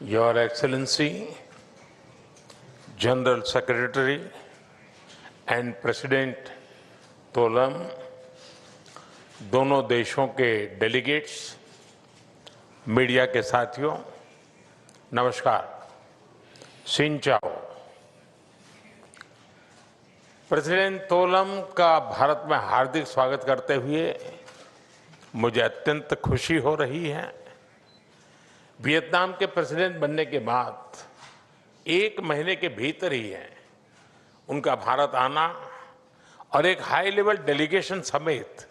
Your Excellency, General Secretary and President तोलम, दोनों देशों के डेलीगेट्स, मीडिया के साथियों, नमस्कार, सिन चाओ। प्रेसिडेंट तोलम का भारत में हार्दिक स्वागत करते हुए मुझे अत्यंत खुशी हो रही है। वियतनाम के प्रेसिडेंट बनने के बाद 1 महीने के भीतर ही है उनका भारत आना और एक हाई लेवल डेलीगेशन समेत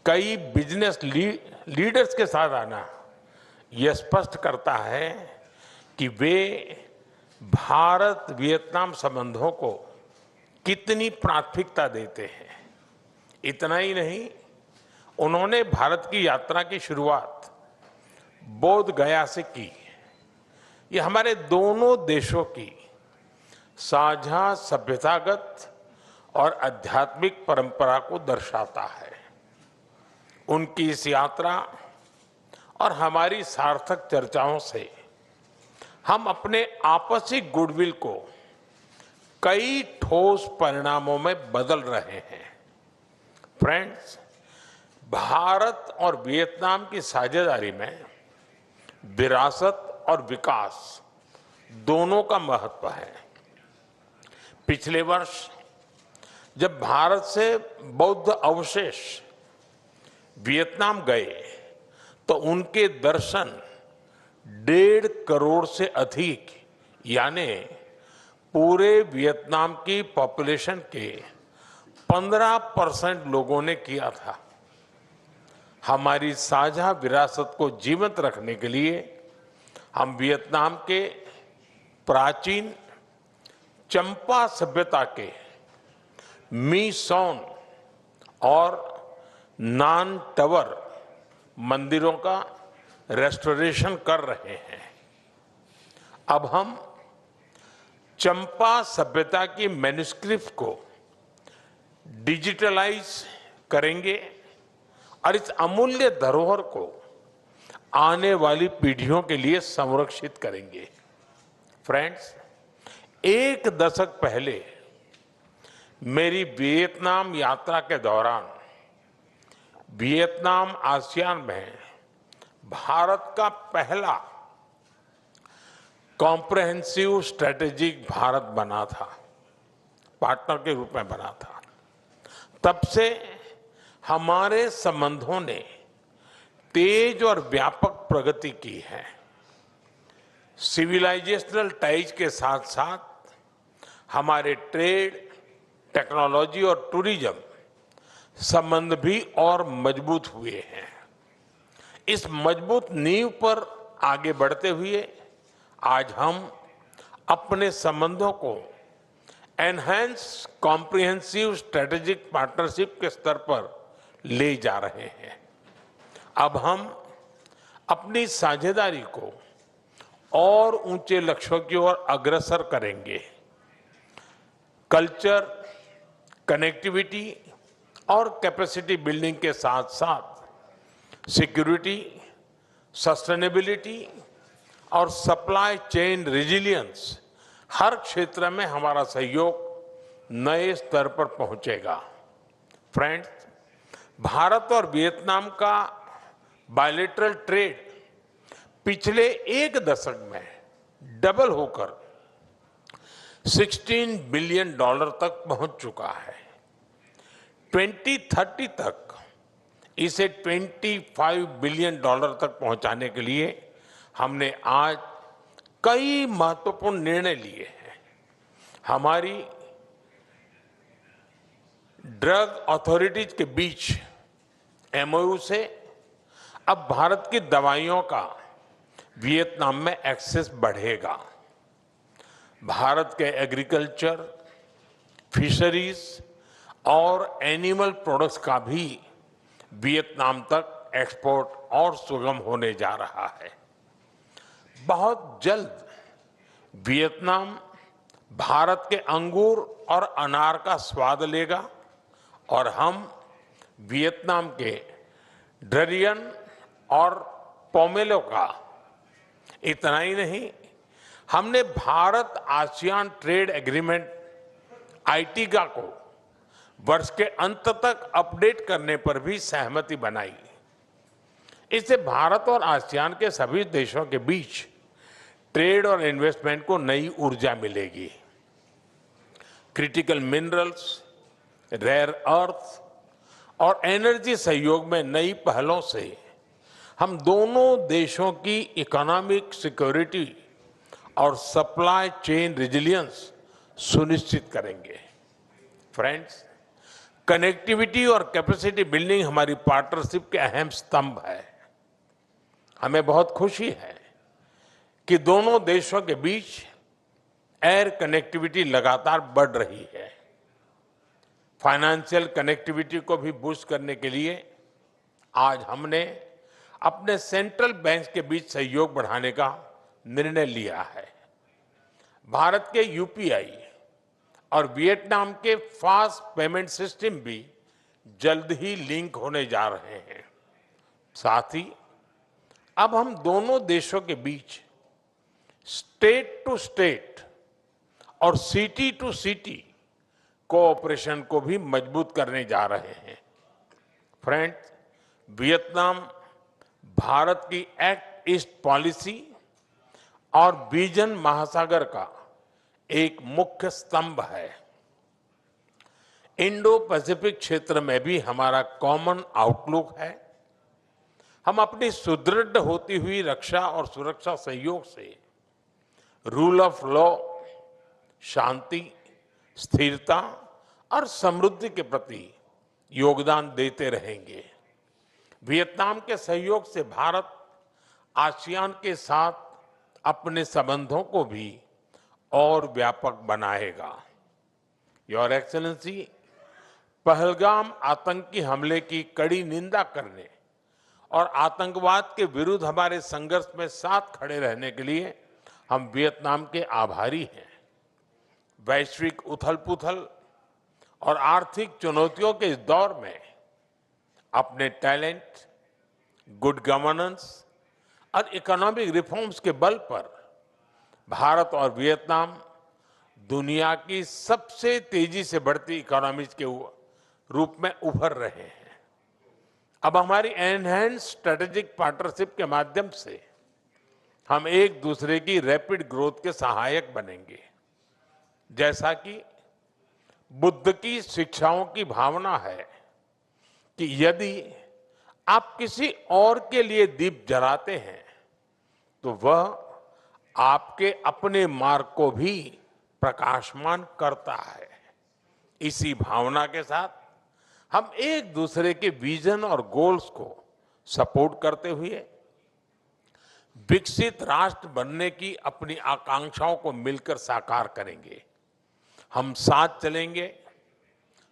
कई बिजनेस लीडर्स के साथ आना, यह स्पष्ट करता है कि वे भारत वियतनाम संबंधों को कितनी प्राथमिकता देते हैं। इतना ही नहीं, उन्होंने भारत की यात्रा की शुरुआत बोध गया से की। ये हमारे दोनों देशों की साझा सभ्यतागत और आध्यात्मिक परंपरा को दर्शाता है। उनकी इस यात्रा और हमारी सार्थक चर्चाओं से हम अपने आपसी गुडविल को कई ठोस परिणामों में बदल रहे हैं। फ्रेंड्स, भारत और वियतनाम की साझेदारी में विरासत और विकास दोनों का महत्व है। पिछले वर्ष जब भारत से बौद्ध अवशेष वियतनाम गए तो उनके दर्शन 1.5 करोड़ से अधिक यानी पूरे वियतनाम की पॉपुलेशन के 15% लोगों ने किया था। हमारी साझा विरासत को जीवंत रखने के लिए हम वियतनाम के प्राचीन चंपा सभ्यता के मी सॉन और नान टवर मंदिरों का रेस्टोरेशन कर रहे हैं। अब हम चंपा सभ्यता की मैन्युस्क्रिप्ट को डिजिटलाइज करेंगे और इस अमूल्य धरोहर को आने वाली पीढ़ियों के लिए संरक्षित करेंगे। फ्रेंड्स, 1 दशक पहले मेरी वियतनाम यात्रा के दौरान वियतनाम आसियान में भारत का पहला कॉम्प्रिहेंसिव स्ट्रेटेजिक भारत बना था, पार्टनर के रूप में बना था। तब से हमारे संबंधों ने तेज और व्यापक प्रगति की है। सिविलाइजेशनल टाइज के साथ साथ हमारे ट्रेड, टेक्नोलॉजी और टूरिज्म संबंध भी और मजबूत हुए हैं। इस मजबूत नींव पर आगे बढ़ते हुए आज हम अपने संबंधों को एनहांस कॉम्प्रिहेंसिव स्ट्रेटेजिक पार्टनरशिप के स्तर पर ले जा रहे हैं। अब हम अपनी साझेदारी को और ऊंचे लक्ष्यों की ओर अग्रसर करेंगे। कल्चर, कनेक्टिविटी और कैपेसिटी बिल्डिंग के साथ साथ सिक्योरिटी, सस्टेनेबिलिटी और सप्लाई चेन रेजिलियंस, हर क्षेत्र में हमारा सहयोग नए स्तर पर पहुंचेगा। फ्रेंड्स, भारत और वियतनाम का बायलैटरल ट्रेड पिछले 1 दशक में डबल होकर $16 बिलियन तक पहुंच चुका है। 2030 तक इसे $25 बिलियन तक पहुंचाने के लिए हमने आज कई महत्वपूर्ण निर्णय लिए हैं। हमारी ड्रग अथॉरिटीज के बीच एमओयू से अब भारत की दवाइयों का वियतनाम में एक्सेस बढ़ेगा। भारत के एग्रीकल्चर, फिशरीज और एनिमल प्रोडक्ट्स का भी वियतनाम तक एक्सपोर्ट और सुगम होने जा रहा है। बहुत जल्द वियतनाम भारत के अंगूर और अनार का स्वाद लेगा और हम वियतनाम के डरियन और पोमेलो का इतना ही नहीं, हमने भारत आसियान ट्रेड एग्रीमेंट आईटीगा को वर्ष के अंत तक अपडेट करने पर भी सहमति बनाई। इससे भारत और आसियान के सभी देशों के बीच ट्रेड और इन्वेस्टमेंट को नई ऊर्जा मिलेगी। क्रिटिकल मिनरल्स, रेयर अर्थ और एनर्जी सहयोग में नई पहलों से हम दोनों देशों की इकोनॉमिक सिक्योरिटी और सप्लाई चेन रेजिलियंस सुनिश्चित करेंगे। फ्रेंड्स, कनेक्टिविटी और कैपेसिटी बिल्डिंग हमारी पार्टनरशिप के अहम स्तंभ है। हमें बहुत खुशी है कि दोनों देशों के बीच एयर कनेक्टिविटी लगातार बढ़ रही है। फाइनेंशियल कनेक्टिविटी को भी बूस्ट करने के लिए आज हमने अपने सेंट्रल बैंक के बीच सहयोग बढ़ाने का निर्णय लिया है। भारत के यूपीआई और वियतनाम के फास्ट पेमेंट सिस्टम भी जल्द ही लिंक होने जा रहे हैं। साथ ही अब हम दोनों देशों के बीच स्टेट टू स्टेट और सिटी टू सिटी कोऑपरेशन को भी मजबूत करने जा रहे हैं। फ्रेंड्स, वियतनाम भारत की एक्ट ईस्ट पॉलिसी और विजन महासागर का एक मुख्य स्तंभ है। इंडो पैसिफिक क्षेत्र में भी हमारा कॉमन आउटलुक है। हम अपनी सुदृढ़ होती हुई रक्षा और सुरक्षा सहयोग से रूल ऑफ लॉ, शांति, स्थिरता और समृद्धि के प्रति योगदान देते रहेंगे। वियतनाम के सहयोग से भारत आसियान के साथ अपने संबंधों को भी और व्यापक बनाएगा। योर एक्सेलेंसी, पहलगाम आतंकी हमले की कड़ी निंदा करने और आतंकवाद के विरुद्ध हमारे संघर्ष में साथ खड़े रहने के लिए हम वियतनाम के आभारी हैं। वैश्विक उथल-पुथल और आर्थिक चुनौतियों के इस दौर में अपने टैलेंट, गुड गवर्नेंस और इकोनॉमिक रिफॉर्म्स के बल पर भारत और वियतनाम दुनिया की सबसे तेजी से बढ़ती इकोनॉमीज के रूप में उभर रहे हैं। अब हमारी एनहांस स्ट्रेटेजिक पार्टनरशिप के माध्यम से हम एक दूसरे की रैपिड ग्रोथ के सहायक बनेंगे। जैसा कि बुद्ध की शिक्षाओं की भावना है कि यदि आप किसी और के लिए दीप जलाते हैं तो वह आपके अपने मार्ग को भी प्रकाशमान करता है। इसी भावना के साथ हम एक दूसरे के विजन और गोल्स को सपोर्ट करते हुए विकसित राष्ट्र बनने की अपनी आकांक्षाओं को मिलकर साकार करेंगे। हम साथ चलेंगे,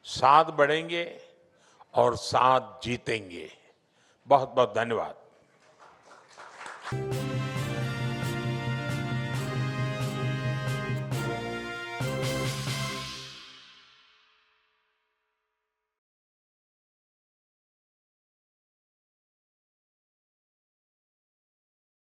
साथ बढ़ेंगे और साथ जीतेंगे। बहुत बहुत धन्यवाद।